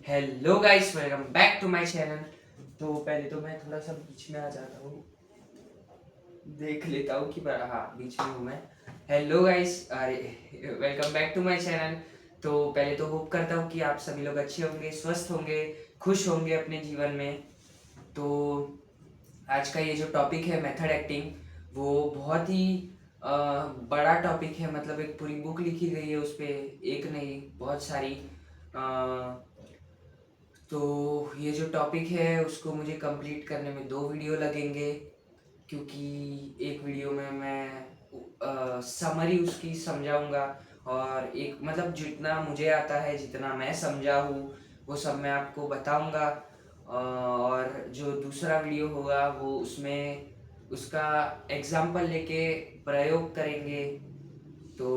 Hello guys, welcome back to my channel. तो पहले तो मैं थोड़ा सा बीच में आ जाता हूँ, देख लेता हूँ कि हाँ बीच में हूँ मैं। हेलो गाइस, अरे welcome back to my channel. तो पहले तो होप करता हूँ कि आप सभी लोग अच्छे होंगे, स्वस्थ होंगे, खुश होंगे अपने जीवन में। तो आज का ये जो टॉपिक है मेथड एक्टिंग, वो बहुत ही अ, बड़ा टॉपिक है। मतलब एक पूरी बुक लिखी गई है उस पे, एक नहीं बहुत सारी। तो ये जो टॉपिक है उसको मुझे कंप्लीट करने में 2 वीडियो लगेंगे, क्योंकि एक वीडियो में मैं समरी उसकी समझाऊंगा, और एक मतलब जितना मुझे आता है, जितना मैं समझा हूँ, वो सब मैं आपको बताऊंगा। और जो दूसरा वीडियो होगा वो उसमें उसका एग्जाम्पल लेके प्रयोग करेंगे। तो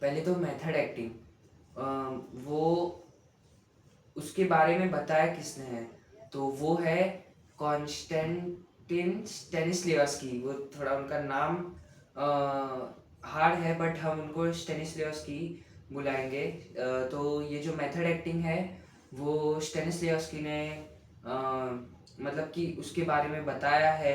पहले तो मेथड एक्टिंग, वो उसके बारे में बताया किसने है, तो वो है कॉन्स्टेंटिन स्टेनिस्लेवस्की। वो थोड़ा उनका नाम हार्ड है, बट हम उनको स्टेनिस्लेवस्की बुलाएंगे। तो ये जो मेथड एक्टिंग है वो स्टेनिस्लेवस्की ने मतलब कि उसके बारे में बताया है,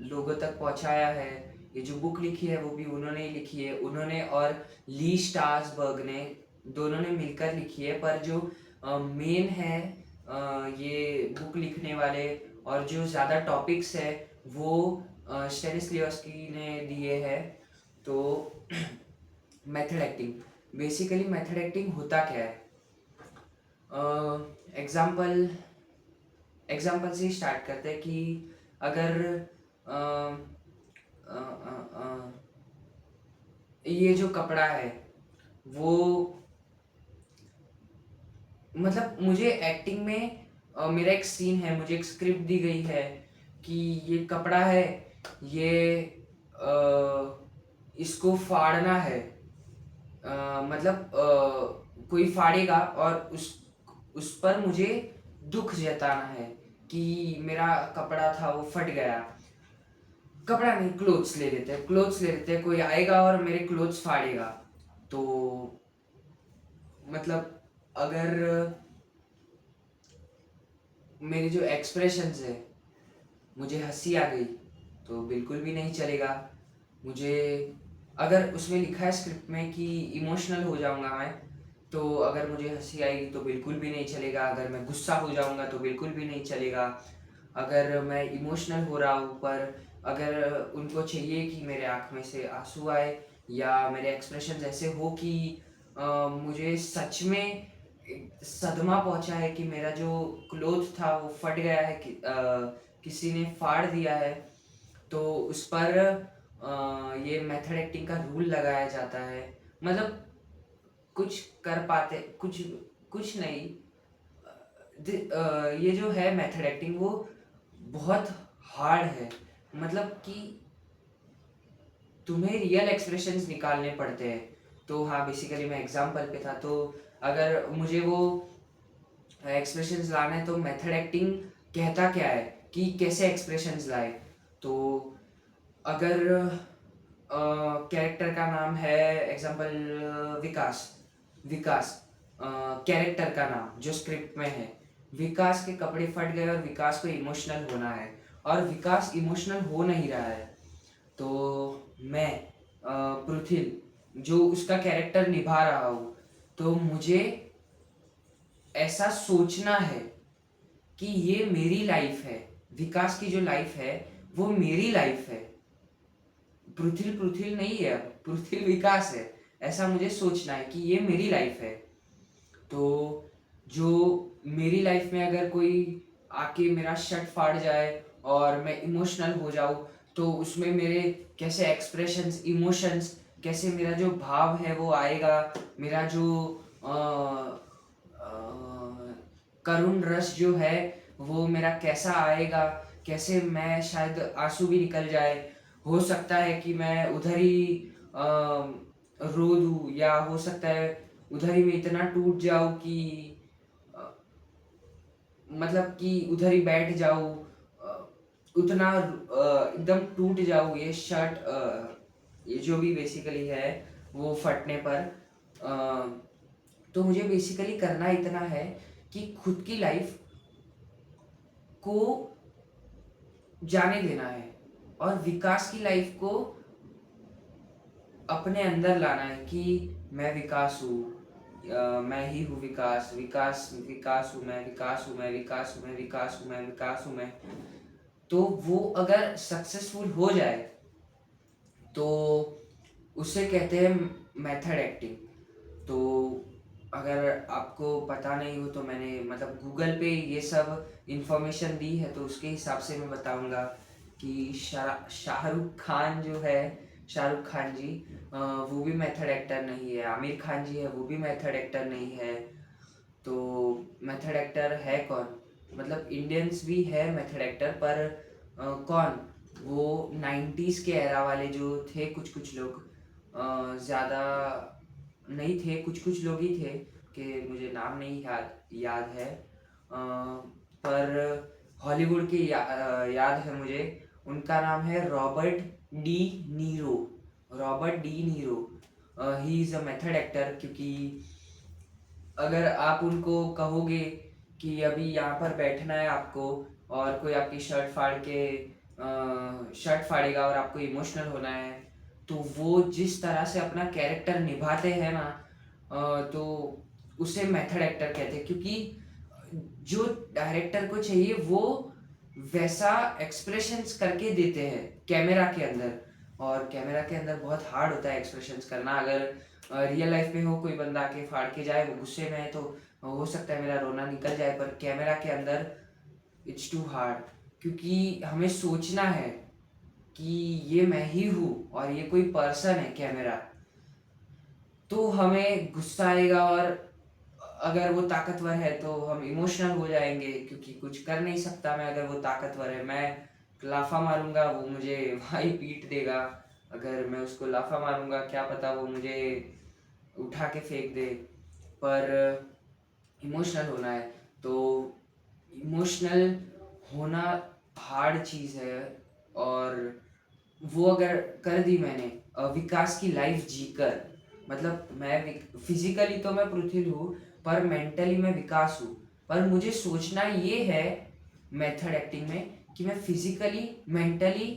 लोगों तक पहुंचाया है। ये जो बुक लिखी है वो भी उन्होंने ही लिखी है, उन्होंने और ली स्टार्सबर्ग ने, दोनों ने मिलकर लिखी है। पर जो मेन है ये बुक लिखने वाले, और जो ज़्यादा टॉपिक्स है वो स्टेनिस्लेवस्की ने दिए हैं। तो method acting, basically method acting होता क्या है? एग्जाम्पल एग्जाम्पल से स्टार्ट करते हैं कि अगर अ, अ, अ, ये जो कपड़ा है वो, मतलब मुझे एक्टिंग में मेरा एक सीन है, मुझे एक स्क्रिप्ट दी गई है कि ये कपड़ा है, ये इसको फाड़ना है। मतलब कोई फाड़ेगा और उस पर मुझे दुख जताना है कि मेरा कपड़ा था वो फट गया। कपड़ा नहीं, क्लोथ्स ले लेते हैं, क्लोथ्स ले लेते हैं। कोई आएगा और मेरे क्लोथ्स फाड़ेगा, तो मतलब अगर मेरे जो एक्सप्रेशंस है, मुझे हंसी आ गई तो बिल्कुल भी नहीं चलेगा। मुझे अगर उसमें लिखा है स्क्रिप्ट में कि इमोशनल हो जाऊंगा मैं, तो अगर मुझे हंसी आएगी तो बिल्कुल भी नहीं चलेगा। अगर मैं गुस्सा हो जाऊंगा तो बिल्कुल भी नहीं चलेगा। अगर मैं इमोशनल हो रहा हूँ, पर अगर उनको चाहिए कि मेरे आँख में से आंसू आए, या मेरे एक्सप्रेशन ऐसे हो कि मुझे सच में एक सदमा पहुंचा है कि मेरा जो क्लोथ था वो फट गया है, किसी ने फाड़ दिया है, तो उस पर ये मेथड एक्टिंग का रूल लगाया जाता है। मतलब कुछ कर पाते, कुछ कुछ नहीं। ये जो है मेथड एक्टिंग वो बहुत हार्ड है। मतलब कि तुम्हें रियल एक्सप्रेशंस निकालने पड़ते हैं। तो हाँ, बेसिकली मैं एग्जाम्पल पे था, तो अगर मुझे वो एक्सप्रेशंस लाना है तो मेथड एक्टिंग कहता क्या है कि कैसे एक्सप्रेशंस लाए। तो अगर कैरेक्टर का नाम है, एग्जांपल विकास, विकास कैरेक्टर का नाम जो स्क्रिप्ट में है, विकास के कपड़े फट गए और विकास को इमोशनल होना है, और विकास इमोशनल हो नहीं रहा है। तो मैं पृथ्वी जो उसका कैरेक्टर निभा रहा हूँ, तो मुझे ऐसा सोचना है कि ये मेरी लाइफ है, विकास की जो लाइफ है वो मेरी लाइफ है। पृथ्वी पृथ्वी नहीं है, अब पृथ्वी विकास है। ऐसा मुझे सोचना है कि ये मेरी लाइफ है। तो जो मेरी लाइफ में अगर कोई आके मेरा शर्ट फाड़ जाए और मैं इमोशनल हो जाऊँ, तो उसमें मेरे कैसे एक्सप्रेशंस, इमोशंस, कैसे मेरा जो भाव है वो आएगा, मेरा जो अ, करुण रस जो है वो मेरा कैसा आएगा, कैसे मैं शायद आंसू भी निकल जाए। हो सकता है कि मैं उधर ही रो दूँ, या हो सकता है उधर ही मैं इतना टूट जाऊँ कि अ, मतलब कि उधर ही बैठ जाऊँ, उतना एकदम टूट जाऊँ, ये शर्ट ये जो भी बेसिकली है वो फटने पर। तो मुझे बेसिकली करना इतना है कि खुद की लाइफ को जाने देना है और विकास की लाइफ को अपने अंदर लाना है कि मैं विकास हूँ, मैं ही हूँ विकास, विकास विकास हूँ मैं, विकास हूँ मैं, विकास हूँ मैं, विकास हूँ मैं, विकास हूँ मैं। तो वो अगर सक्सेसफुल हो जाए तो उसे कहते हैं मेथड एक्टिंग। तो अगर आपको पता नहीं हो तो मैंने मतलब गूगल पे ये सब इंफॉर्मेशन दी है, तो उसके हिसाब से मैं बताऊंगा कि शाहरुख खान जो है, शाहरुख खान जी, वो भी मेथड एक्टर नहीं है। आमिर खान जी है, वो भी मेथड एक्टर नहीं है। तो मेथड एक्टर है कौन? मतलब इंडियंस भी है मेथड एक्टर, पर कौन? वो 90s के एरा वाले जो थे, कुछ कुछ लोग, ज़्यादा नहीं थे, कुछ कुछ लोग ही थे कि मुझे नाम नहीं याद है। पर हॉलीवुड के याद है मुझे। उनका नाम है Robert De Niro. Robert De Niro he is a method actor. क्योंकि अगर आप उनको कहोगे कि अभी यहाँ पर बैठना है आपको, और कोई आपकी शर्ट फाड़ेगा और आपको इमोशनल होना है, तो वो जिस तरह से अपना कैरेक्टर निभाते हैं ना, तो उसे मेथड एक्टर कहते हैं। क्योंकि जो डायरेक्टर को चाहिए वो वैसा एक्सप्रेशंस करके देते हैं कैमरा के अंदर। और कैमरा के अंदर बहुत हार्ड होता है एक्सप्रेशंस करना। अगर रियल लाइफ में हो, कोई बंदा आके फाड़ के जाए, वो गुस्से में है, तो हो सकता है मेरा रोना निकल जाए, पर कैमरा के अंदर इट्स टू हार्ड। क्योंकि हमें सोचना है कि ये मैं ही हूँ और ये कोई पर्सन है कैमरा, तो हमें गुस्सा आएगा। और अगर वो ताकतवर है तो हम इमोशनल हो जाएंगे, क्योंकि कुछ कर नहीं सकता मैं। अगर वो ताकतवर है, मैं लाफा मारूंगा, वो मुझे भाई पीट देगा। अगर मैं उसको लाफा मारूंगा, क्या पता वो मुझे उठा के फेंक दे। पर इमोशनल होना है तो इमोशनल होना हार्ड चीज़ है। और वो अगर कर दी मैंने विकास की लाइफ जीकर, मतलब मैं फिजिकली तो मैं पृथ्वी हूँ, पर मेंटली मैं विकास हूँ। पर मुझे सोचना ये है मेथड एक्टिंग में कि मैं फिजिकली मेंटली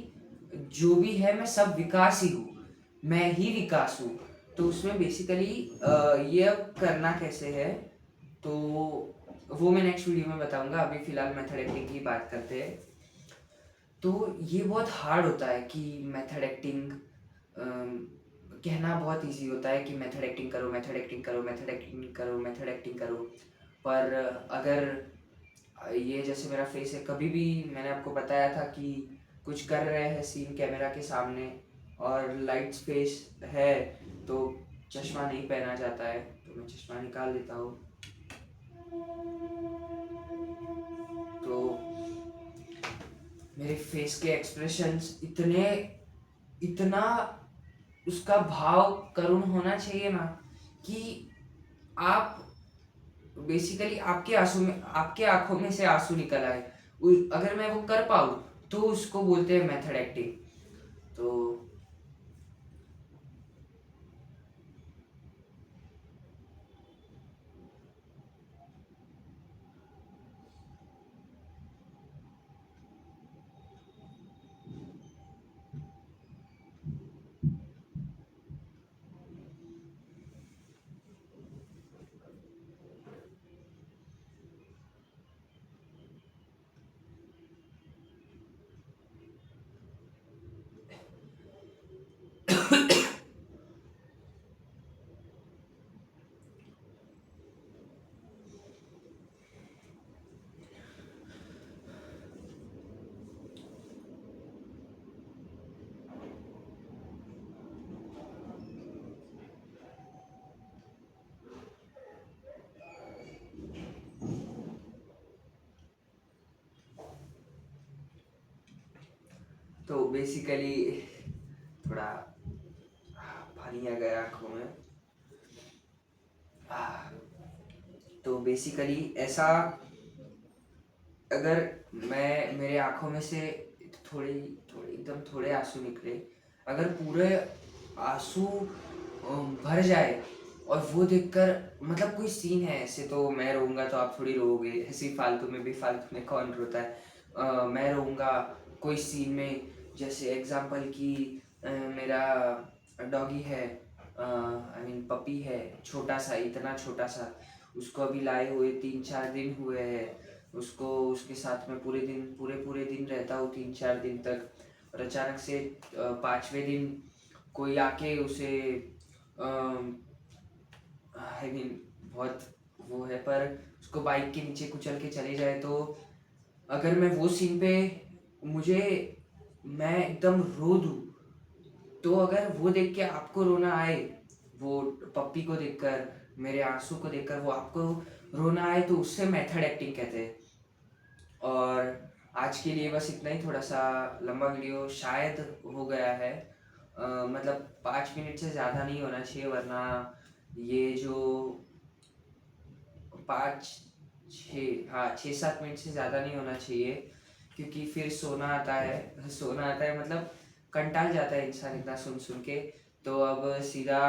जो भी है मैं सब विकास ही हूँ, मैं ही विकास हूँ। तो उसमें बेसिकली ये अब करना कैसे है, तो वो मैं नेक्स्ट वीडियो में बताऊंगा। अभी फिलहाल मेथड एक्टिंग की बात करते हैं। तो ये बहुत हार्ड होता है कि मेथड एक्टिंग कहना बहुत इजी होता है कि मेथड एक्टिंग करो, मेथड एक्टिंग करो, मेथड एक्टिंग करो, मेथड एक्टिंग करो। पर अगर ये जैसे मेरा फेस है, कभी भी मैंने आपको बताया था कि कुछ कर रहे हैं सीन कैमरा के सामने और लाइट्स फेस है, तो चश्मा नहीं पहना जाता है, तो मैं चश्मा निकाल देता हूँ। तो मेरे फेस के एक्सप्रेशंस इतना उसका भाव करुण होना चाहिए ना, कि आप बेसिकली आपके आंखों में से आंसू निकल आए। अगर मैं वो कर पाऊँ तो उसको बोलते हैं मेथड एक्टिंग। तो बेसिकली थोड़ा पानी आ गया आंखों में। तो बेसिकली ऐसा, अगर मेरे आंखों में से थोड़ी थोड़ी एकदम थोड़े आंसू निकले, अगर पूरे आंसू भर जाए और वो देखकर मतलब कोई सीन है, ऐसे तो मैं रोऊँगा तो आप थोड़ी रोओगे, ऐसे ही फालतू में बेफालतू में कौन रोता है। मैं रोऊँगा कोई सीन में, जैसे एग्ज़ाम्पल कि मेरा डॉगी है, आई मीन पपी है, छोटा-सा, इतना छोटा-सा, उसको अभी लाए हुए 3-4 दिन हुए हैं। उसको उसके साथ में पूरे-पूरे दिन रहता हूँ 3-4 दिन तक, और अचानक से 5वें दिन कोई आके उसे आई मीन बहुत वो है, पर उसको बाइक के नीचे कुचल के चले जाए, तो अगर मैं वो सीन पे मुझे मैं एकदम रो दूँ, तो अगर वो देख के आपको रोना आए, वो पप्पी को देखकर, मेरे आँसू को देखकर वो आपको रोना आए, तो उससे मेथड एक्टिंग कहते हैं। और आज के लिए बस इतना ही, थोड़ा-सा लंबा वीडियो शायद हो गया है। मतलब 5 मिनट से ज़्यादा नहीं होना चाहिए, वरना ये जो 5 6 हाँ, 6-7 मिनट से ज़्यादा नहीं होना चाहिए, क्योंकि फिर सोना आता है, सोना आता है मतलब कंटाल जाता है इंसान इतना सुन-सुन के। तो अब सीधा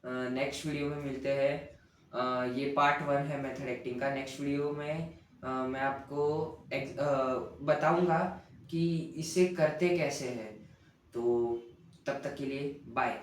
नेक्स्ट वीडियो में मिलते हैं। ये पार्ट 1 है मेथड एक्टिंग का। नेक्स्ट वीडियो में मैं आपको बताऊँगा कि इसे करते कैसे हैं। तो तब तक के लिए बाय।